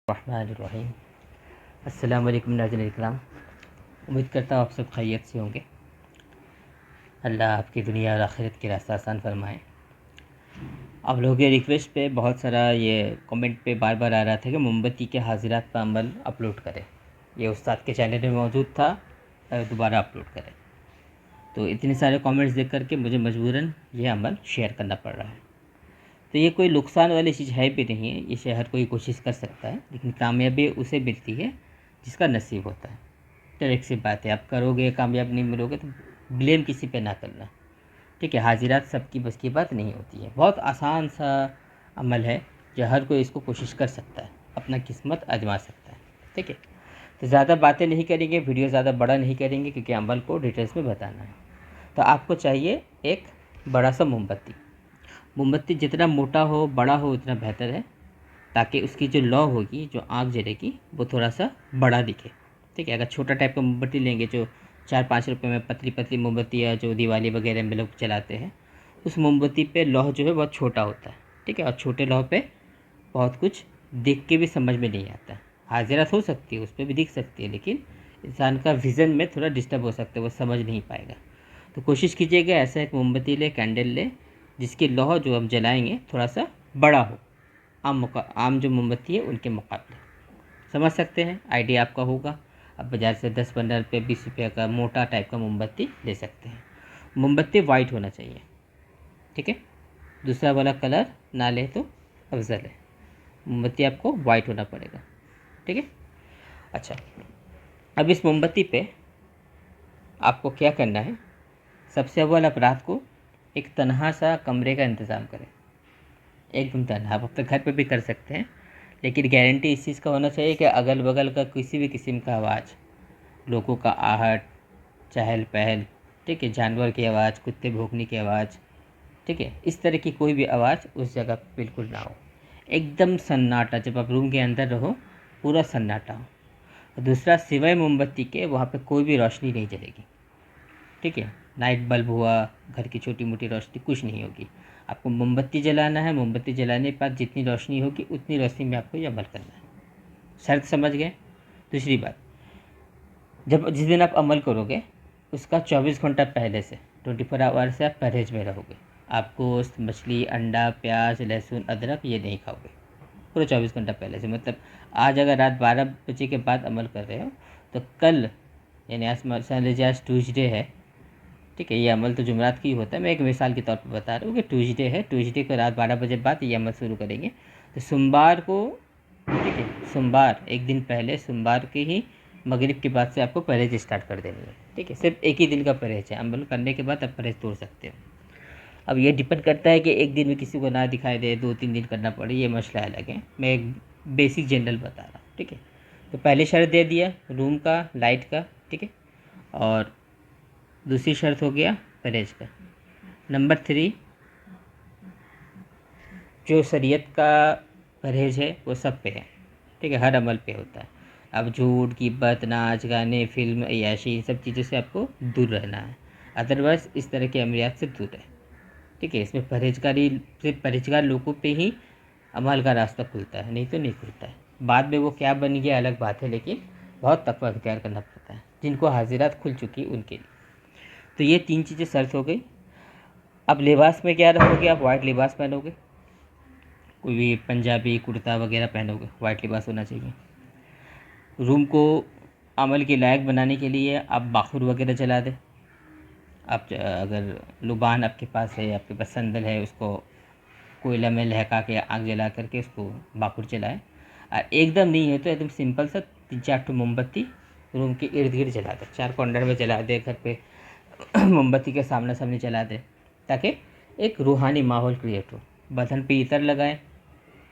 रहमानिर्रहीम। अस्सलाम वालेकुम नाज़रीन इकराम, उम्मीद करता हूँ आप सब खैरियत से होंगे। अल्लाह आपकी दुनिया और आखिरत की रास्ता आसान फरमाए। आप लोगों के रिक्वेस्ट पे बहुत सारा ये कमेंट पे बार बार आ रहा था कि मोमबत्ती के हाजिरात पर अमल अपलोड करें। ये उस्ताद के चैनल में मौजूद था, दोबारा अपलोड करें। तो इतने सारे कमेंट्स देख करके मुझे मजबूरन ये अमल शेयर करना पड़ रहा है। तो ये कोई नुकसान वाली चीज़ है भी नहीं है, ये हर कोई कोशिश कर सकता है, लेकिन कामयाबी उसे मिलती है जिसका नसीब होता है। डायरेक्ट सी बात है, आप करोगे कामयाब नहीं मिलोगे तो ब्लेम किसी पे ना करना, ठीक है। हाजिरात सबकी बस की बात नहीं होती है, बहुत आसान सा अमल है जो हर कोई इसको कोशिश कर सकता है, अपना किस्मत आजमा सकता है, ठीक है। तो ज़्यादा बातें नहीं करेंगे, वीडियो ज़्यादा बड़ा नहीं करेंगे क्योंकि अमल को डिटेल्स में बताना है। तो आपको चाहिए एक बड़ा सा मोमबत्ती जितना मोटा हो बड़ा हो उतना बेहतर है, ताकि उसकी जो लौ होगी, जो आग जलेगी, वो थोड़ा सा बड़ा दिखे, ठीक है। अगर छोटा टाइप का मोमबत्ती लेंगे जो 4-5 रुपये में पतली पतली मोमबत्तियाँ जो दिवाली वगैरह में लोग चलाते हैं, उस मोमबत्ती पे लौह जो है बहुत छोटा होता है, ठीक है। और छोटे लौह पे बहुत कुछ देख के भी समझ में नहीं आता। हाजिरात हो सकती है, उस पर भी दिख सकती है, लेकिन इंसान का विज़न में थोड़ा डिस्टर्ब हो सकता है, वो समझ नहीं पाएगा। तो कोशिश कीजिएगा ऐसा एक मोमबत्ती ले, कैंडल ले, जिसकी लौ जो हम जलाएंगे थोड़ा सा बड़ा हो, आम जो मोमबत्ती है उनके मुकाबले। समझ सकते हैं, आइडिया आपका होगा। अब बाज़ार से 10-15 रुपये 20 रुपये का मोटा टाइप का मोमबत्ती ले सकते हैं। मोमबत्ती वाइट होना चाहिए, ठीक है। दूसरा वाला कलर ना ले तो अफजल है, मोमबत्ती आपको वाइट होना पड़ेगा, ठीक है। अच्छा, अब इस मोमबत्ती पे आपको क्या करना है, सबसे अव्वल आप रात को एक तन्हा सा कमरे का इंतज़ाम करें, एकदम तन्हा। आप अपने घर पे भी कर सकते हैं, लेकिन गारंटी इस चीज़ का होना चाहिए कि अगल बगल का किसी भी किस्म का आवाज़, लोगों का आहट, चहल पहल, ठीक है, जानवर की आवाज़, कुत्ते भौंकने की आवाज़, ठीक है, इस तरह की कोई भी आवाज़ उस जगह पर बिल्कुल ना हो। एकदम सन्नाटा, जब आप रूम के अंदर रहो पूरा सन्नाटा हो। दूसरा, सिवाय मोमबत्ती के वहाँ पे कोई भी रोशनी नहीं जलेगी, ठीक है। नाइट बल्ब हुआ, घर की छोटी मोटी रोशनी, कुछ नहीं होगी। आपको मोमबत्ती जलाना है, मोमबत्ती जलाने के बाद जितनी रोशनी होगी उतनी रोशनी में आपको ये अमल करना है। शर्त समझ गए। दूसरी बात, जब जिस दिन आप अमल करोगे उसका 24 घंटा पहले से, 24 आवर से आप परहेज में रहोगे। आप गोश्त, मछली, अंडा, प्याज, लहसुन, अदरक ये नहीं खाओगे पूरे 24 घंटा पहले से। मतलब आज अगर रात 12 बजे के बाद अमल कर रहे हो तो कल, यानी आज मान लीजिए आज ट्यूसडे है, ठीक है, ये अमल तो जुमरात की होता है, मैं एक मिसाल के तौर पर बता रहा हूँ कि ट्यूसडे है, ट्यूसडे को रात 12 बजे बाद ये अमल शुरू करेंगे। तो सोमवार को, ठीक है, सोमवार एक दिन पहले, सोमवार के ही मगरिब के बाद से आपको परहेज स्टार्ट कर देनी है, ठीक है। सिर्फ एक ही दिन का परहेज है, अमल करने के बाद आप परहेज तोड़ सकते हो। अब ये डिपेंड करता है कि एक दिन में किसी को ना दिखाई दे, 2-3 दिन करना पड़े, ये मसला अलग है। मैं एक बेसिक जनरल बता रहा हूँ, ठीक है। तो पहले शर्त दे दिया रूम का, लाइट का, ठीक है। और दूसरी शर्त हो गया परहेज का। नंबर 3, जो शरीयत का परहेज है वो सब पे है, ठीक है, हर अमल पे होता है। अब झूठ, गिबत, नाच गाने, फिल्म, अय्याशी, इन सब चीज़ों से आपको दूर रहना है। अदरवाइज़ इस तरह के अमलियात से दूर है, ठीक है। इसमें सिर्फ परहेजगार लोगों पे ही अमल का रास्ता खुलता है, नहीं तो नहीं खुलता है। बाद में वो क्या बन गया अलग बात है, लेकिन बहुत तकवा अख्तियार करना पड़ता है जिनको हाजिरात खुल चुकी उनके लिए। तो ये 3 चीज़ें शर्त हो गई। अब लिबास में क्या रखोगे, आप वाइट लिबास पहनोगे, कोई भी पंजाबी कुर्ता वगैरह पहनोगे, वाइट लिबास होना चाहिए। रूम को अमल के लायक बनाने के लिए आप बाखुर वगैरह जला दें। आप अगर लुबान आपके पास है, आपके पास संदल है, उसको कोयला में लहका के आग जला करके उसको बाखुर जलाएं। और एकदम नहीं है तो एकदम सिंपल सा 3-4 ठो मोमबत्ती रूम के इर्द गिर्द जला दें, 4 कॉर्नर में जला दें, घर पे मोमबत्ती के सामने सामने जला दें, ताकि एक रूहानी माहौल क्रिएट हो। बदन पे इतर लगाएं,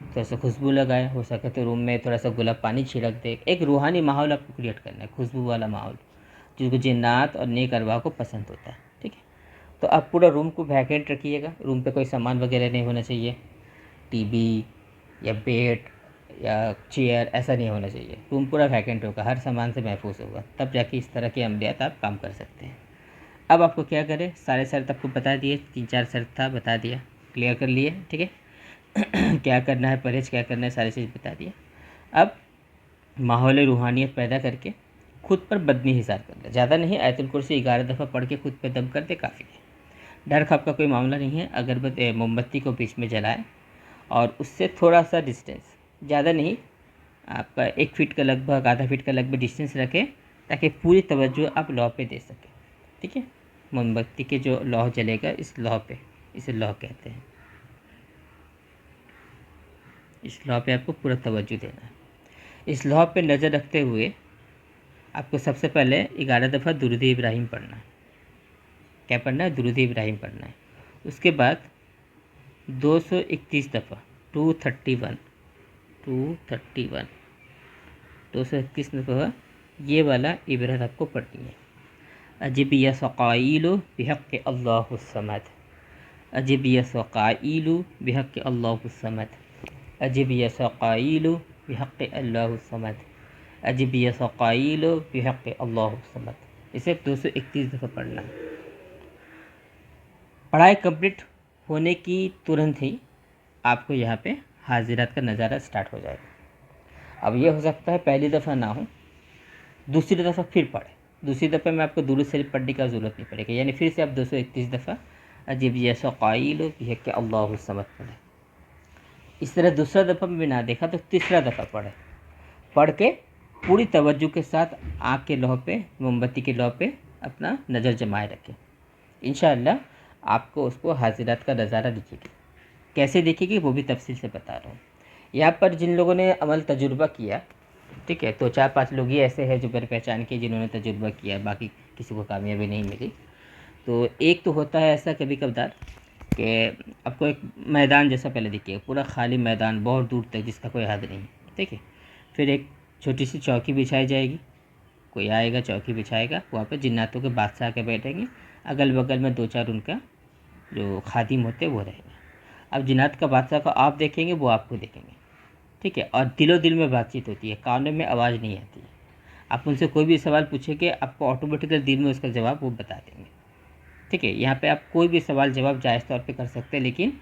थोड़ा सा खुशबू लगाएं, हो सके तो रूम में थोड़ा सा गुलाब पानी छिड़क दे। एक रूहानी माहौल आपको क्रिएट करना है, खुशबू वाला माहौल, जिसको जिन्नात और नेक अरवाह को पसंद होता है, ठीक है। तो आप पूरा रूम को वैकेंट रखिएगा, रूम पे कोई सामान वगैरह नहीं होना चाहिए, टीवी या बेड या चेयर ऐसा नहीं होना चाहिए। रूम पूरा वैकेंट होगा, हर सामान से महफूज होगा, तब जाके इस तरह के अमलियात आप काम कर सकते हैं। अब आपको क्या करें, सारे शर्त आपको बता दिए, 3-4 शर्त था, बता दिया, क्लियर कर लिए, ठीक है। क्या करना है, परहेज क्या करना है, सारी चीज़ बता दिया। अब माहौल रूहानियत पैदा करके खुद पर बदनी हिसार कर ले। ज़्यादा नहीं, आयतुल कुर्सी 11 दफ़ा पढ़ के खुद पे दम कर दे, काफ़ी है। डर खौफ का कोई मामला नहीं है। अगरबत्ती मोमबत्ती को बीच में जलाए और उससे थोड़ा सा डिस्टेंस, ज़्यादा नहीं, आपका 1 फीट का लगभग, आधा फीट का लगभग डिस्टेंस रखें, ताकि पूरी तवज्जो आप लौ पे दे सकें। ठीक है, मोमबत्ती के जो लौ जलेगा इस लौ पे, इसे लौ कहते हैं। इस लौ पे आपको पूरा तवज्जो देना है। इस लौ पे नज़र रखते हुए आपको सबसे पहले 11 दफ़ा दुरूद इब्राहिम पढ़ना है। क्या पढ़ना है? दुरूद इब्राहिम पढ़ना है। उसके बाद 231 दफ़ा 231 231 दफ़ा ये वाला इबरत आपको पढ़नी है। अजिब या सक़ाइलु बिहक़्क़ि अल्लाहुस समद, अजिब या सक़ाइलु बिहक़्क़ि अल्लाहुस समद, अजिब या सक़ाइलु बिहक़्क़ि अल्लाहुस समद, अजिब या सक़ाइलु बिहक़्क़ि अल्लाहुस समद। इसे 231 दफ़ा पढ़ना है। पढ़ाई कंप्लीट होने की तुरंत ही आपको यहाँ पे हाजिरात का नज़ारा स्टार्ट हो जाएगा। अब ये हो सकता है पहली दफ़ा ना हो, दूसरी दफ़ा फिर पढ़े। दूसरी दफ़ा में आपको दुरूद शरीफ पढ़ने की ज़रूरत नहीं पड़ेगी, यानी फिर से आप 231 दफ़ा अजीब जैसा क़ाइल बिहक़्क़ि अल्लाहु समद पढ़े। इस तरह दूसरा दफ़ा में भी ना देखा तो तीसरा दफ़ा पढ़े। पढ़ के पूरी तवज्जो के साथ आँख के लौह पे, मोमबत्ती के लौह पे अपना नज़र जमाए रखें। इंशाअल्लाह आपको उसको हाजिरात का नज़ारा दिखेगी। कैसे दिखेगी वो भी तफसील से बता रहा हूँ। यहाँ पर जिन लोगों ने अमल तजुर्बा किया, ठीक है, तो 4-5 लोग ही ऐसे हैं जो मेरे पहचान के जिन्होंने तजुर्बा किया, बाकी किसी को कामयाबी नहीं मिली। तो एक तो होता है ऐसा कभी कभार कि आपको एक मैदान जैसा पहले दिखेगा, पूरा खाली मैदान बहुत दूर तक जिसका कोई हद नहीं, ठीक है। फिर एक छोटी सी चौकी बिछाई जाएगी, कोई आएगा चौकी बिछाएगा, वहाँ पर जिन्नातों के बादशाह के बैठेंगे, अगल बगल में 2-4 उनका जो खादिम होते वो रहेगा। अब जिन्नात का बादशाह को आप देखेंगे, वो आपको देखेंगे, ठीक है। और दिलो दिल में बातचीत होती है, कानों में आवाज़ नहीं आती है। आप उनसे कोई भी सवाल पूछेंगे, आपको ऑटोमेटिकली दिल में उसका जवाब वो बता देंगे, ठीक है। यहाँ पे आप कोई भी सवाल जवाब जायज़ तौर पे कर सकते हैं, लेकिन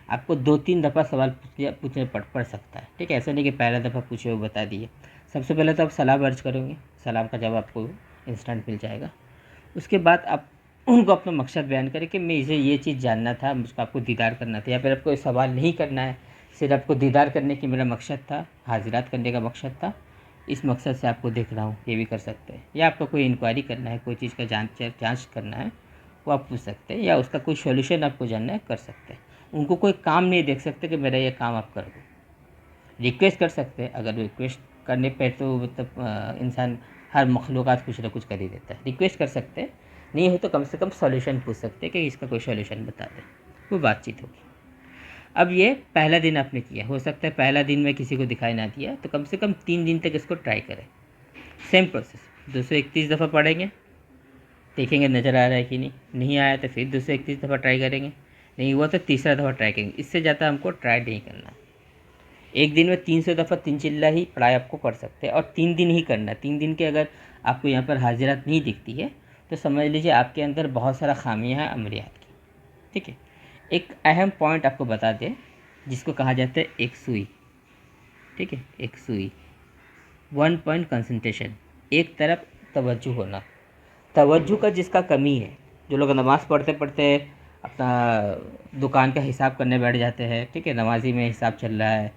आपको 2-3 दफ़ा सवाल पूछने पड़ सकता है, ठीक है। ऐसा नहीं कि पहला दफ़ा पूछे वो बता दिए। सबसे पहले तो आप सलाम अर्ज करोगे, सलाम का जवाब आपको इंस्टेंट मिल जाएगा। उसके बाद आप उनको अपना मकसद बयान करें कि मैं इसे ये चीज़ जानना था, मुझको आपको दीदार करना था, या फिर आपको सवाल नहीं करना है, सिर्फ आपको दीदार करने की मेरा मकसद था, हाजिरात करने का मकसद था, इस मकसद से आपको देख रहा हूँ, ये भी कर सकते हैं। या आपको कोई इंक्वायरी करना है, कोई चीज़ का जांच करना है, वो आप पूछ सकते हैं, या उसका कोई सॉल्यूशन आपको जानना है, कर सकते हैं। उनको कोई काम नहीं देख सकते कि मेरा ये काम आप कर दो। रिक्वेस्ट कर सकते हैं, अगर रिक्वेस्ट करने पे तो मतलब इंसान हर मखलूक़ात कुछ ना कुछ कर ही देता है। रिक्वेस्ट कर सकते हैं, नहीं हो तो कम से कम सॉल्यूशन पूछ सकते हैं कि इसका कोई सॉल्यूशन बता दें, वो बातचीत होगी। अब ये पहला दिन आपने किया, हो सकता है पहला दिन में किसी को दिखाई ना दिया, तो कम से कम 3 दिन तक इसको ट्राई करें। सेम प्रोसेस 231 दफ़ा पढ़ेंगे, देखेंगे नज़र आ रहा है कि नहीं आया तो फिर 231 दफ़ा ट्राई करेंगे, नहीं हुआ तो तीसरा दफ़ा ट्राई करेंगे। इससे ज़्यादा हमको ट्राई नहीं करना। एक दिन में 300 दफ़ा 3 चिल्ला ही पढ़ाई आपको कर सकते हैं, और 3 दिन ही करना। 3 दिन के अगर आपको यहाँ पर हाजिरात नहीं दिखती है तो समझ लीजिए आपके अंदर बहुत सारा खामियाँ हैं अमलियात की, ठीक है। एक अहम पॉइंट आपको बता दें, जिसको कहा जाता है एक सुई, ठीक है, एक सुई, 1 पॉइंट कंसंट्रेशन, एक तरफ तवज्जो होना। तवज्जो का जिसका कमी है, जो लोग नमाज़ पढ़ते पढ़ते अपना दुकान का हिसाब करने बैठ जाते हैं, ठीक है, नमाजी में हिसाब चल रहा है,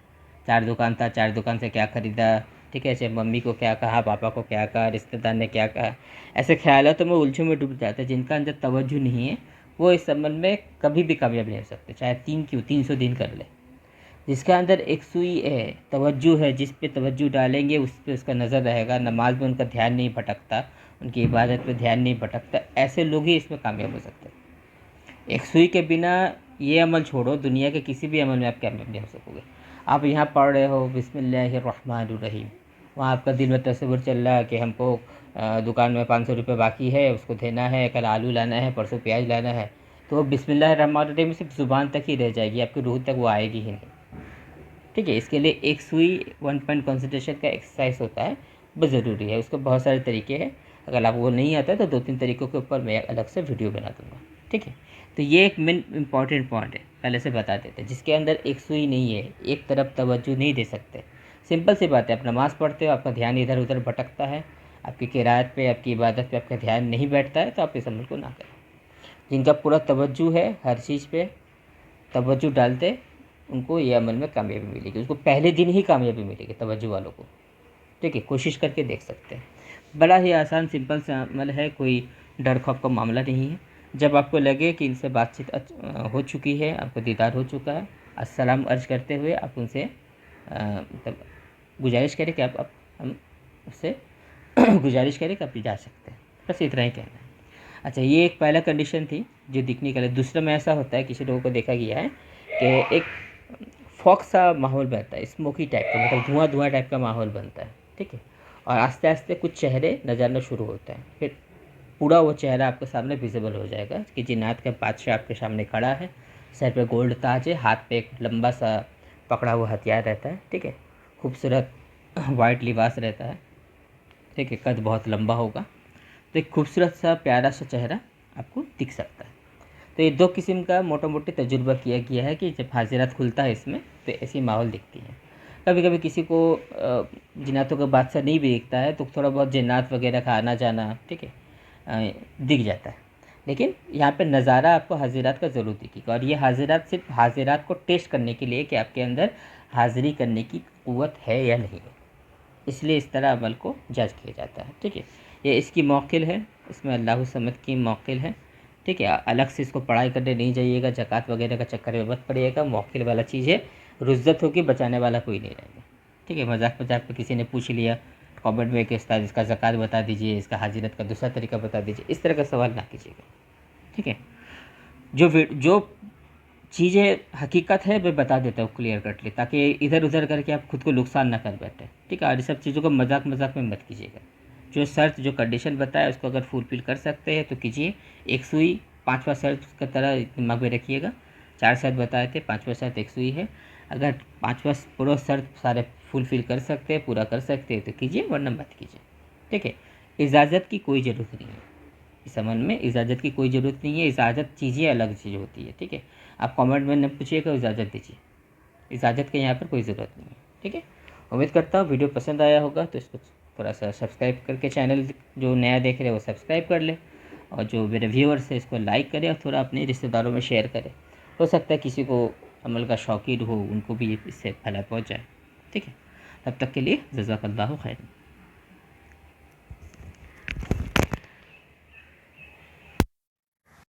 4 दुकान था, 4 दुकान से क्या ख़रीदा, ठीक है, चाहे मम्मी को क्या कहा, पापा को क्या कहा, रिश्तेदार ने क्या कहा, ऐसे ख्यालों में उलझों में डूब जाते हैं। जिनका अंदर तवज्जो नहीं है वो इस संबंध में कभी भी कामयाब नहीं हो सकते, चाहे 300 दिन कर ले। जिसका अंदर एक सुई है, तवज्जो है, जिस पे तवज्जो डालेंगे उस पे उसका नज़र रहेगा, नमाज में उनका ध्यान नहीं भटकता, उनकी इबादत पे ध्यान नहीं भटकता, ऐसे लोग ही इसमें कामयाब हो सकते हैं। एक सुई के बिना ये अमल छोड़ो, दुनिया के किसी भी अमल में आप कामयाब नहीं हो सकोगे। आप यहाँ पढ़ रहे हो बिस्मिल्लाहिर्रहमानिर्रहीम, वहाँ आपका दिल में तस्वुर चल रहा है कि हमको दुकान में 500 रुपये बाकी है, उसको देना है, कल आलू लाना है, परसों प्याज लाना है, तो बिस्मिल्लाहिर्रहमानिर्रहीम सिर्फ ज़ुबान तक ही रह जाएगी, आपकी रूह तक वो आएगी ही नहीं, ठीक है। इसके लिए एक सुई 1 पॉइंट कंसंट्रेशन का एक्सरसाइज होता है, बहुत ज़रूरी है। उसके बहुत सारे तरीके हैं, अगर आपको वो नहीं आता है तो 2-3 तरीक़ों के ऊपर मैं अलग से वीडियो बना दूँगा, ठीक है। तो ये एक मेन इम्पॉर्टेंट पॉइंट है, पहले से बता देते हैं। जिसके अंदर एक सुई नहीं है, एक तरफ तवज्जो नहीं दे सकते, सिंपल सी बात है, आप नमाज़ पढ़ते हो, आपका ध्यान इधर उधर भटकता है, आपकी किरात पे, आपकी इबादत पे आपका ध्यान नहीं बैठता है, तो आप इस अमल को ना करें। जिनका पूरा तवज्जो है हर चीज़ पे, तवज्जो डालते, उनको ये अमल में कामयाबी मिलेगी, उसको पहले दिन ही कामयाबी मिलेगी तवज्जो वालों को। ठीक है, कोशिश करके देख सकते हैं। बड़ा ही आसान सिंपल सा अमल है, कोई डर खौफ का मामला नहीं है। जब आपको लगे कि इनसे बातचीत हो चुकी है, आपको दीदार हो चुका है, अस्सलाम अर्ज करते हुए आप उनसे मतलब गुजारिश करें कि आप हम उससे गुजारिश करें कि आप जा सकते हैं, बस इतना ही कहना है। अच्छा, ये एक पहला कंडीशन थी जो दिखने का। दूसरा में ऐसा होता है, किसी लोगों को देखा गया है कि एक फॉग सा माहौल बनता है, स्मोकी टाइप का, मतलब धुआं धुआं टाइप का माहौल बनता है। ठीक है, और आस्ते आस्ते कुछ चेहरे नजर आना शुरू होता है, फिर पूरा वो चेहरा आपके सामने विजिबल हो जाएगा कि जिन्नात का बादशाह आपके सामने खड़ा है, सर पे गोल्ड ताज है, हाथ पे एक लंबा सा पकड़ा हुआ हथियार रहता है। ठीक है, खूबसूरत वाइट लिबास रहता है। ठीक है, कद बहुत लंबा होगा, तो एक खूबसूरत सा प्यारा सा चेहरा आपको दिख सकता है। तो ये दो किस्म का मोटा मोटी तजुर्बा किया गया है कि जब हाजिरात खुलता है इसमें तो ऐसी माहौल दिखती है। कभी कभी किसी को जिन्नातों का बादशाह नहीं भी दिखता है तो थोड़ा बहुत जिन्नात वगैरह का आना जाना, ठीक है, दिख जाता है। लेकिन यहाँ पे नज़ारा आपको हाजिरात का ज़रूर दिखेगा, और ये हाजिरात सिर्फ हाजिरात को टेस्ट करने के लिए कि आपके अंदर हाज़िरी करने की क़ुव्वत है या नहीं, इसलिए इस तरह अमल को जज किया जाता है। ठीक है, ये इसकी मौक़िल है, इसमें अल्लाह समद की मौक़िल है। ठीक है, अलग से इसको पढ़ाई करने नहीं जाइएगा, ज़कात वगैरह का चक्कर में मत पड़िएगा, मौक़िल वाला चीज़ है, रुज़्ज़त होगी, बचाने वाला कोई नहीं रहेगा। ठीक है, मजाक मजाक में किसी ने पूछ लिया कमेंट में कि उस्ताद इसका ज़कात बता दीजिए, इसका हाजिरत का दूसरा तरीका बता दीजिए, इस तरह का सवाल ना कीजिएगा। ठीक है, जो चीज़ें हकीकत है मैं बता देता हूँ क्लियर कटली, ताकि इधर उधर करके आप खुद को नुकसान ना कर बैठे। ठीक है, और ये सब चीज़ों को मजाक मजाक में मत कीजिएगा। जो शर्त जो कंडीशन बताया उसको अगर फुलफिल कर सकते हैं तो कीजिए। एक सुई 5वां शर्त की तरह दिमाग में रखिएगा। 4 शर्त बताए थे, 5वां शर्त एक सुई है। अगर 5वां पूरा शर्त सारे फुलफिल कर सकते हैं, पूरा कर सकते हैं तो कीजिए, वरना मत कीजिए। ठीक है, इजाज़त की कोई ज़रूरत नहीं है, इस अमल में इजाज़त की कोई ज़रूरत नहीं है। इजाज़त चीज़ें अलग चीज़ होती है। ठीक है, आप कमेंट में न पूछिएगा, इजाज़त दीजिए, इजाज़त के यहाँ पर कोई ज़रूरत नहीं है। ठीक है, उम्मीद करता हूँ वीडियो पसंद आया होगा, तो इसको थोड़ा सा सब्सक्राइब करके, चैनल जो नया देख रहे हैं वो सब्सक्राइब कर ले, और जो मेरे व्यूअर्स है इसको लाइक करें और थोड़ा अपने रिश्तेदारों में शेयर करें। हो सकता है किसी को अमल का शौकीन हो, उनको भी इससे भला पहुँच जाए। ठीक है, तब तक के लिए जज़ाकल्लाहु खैर।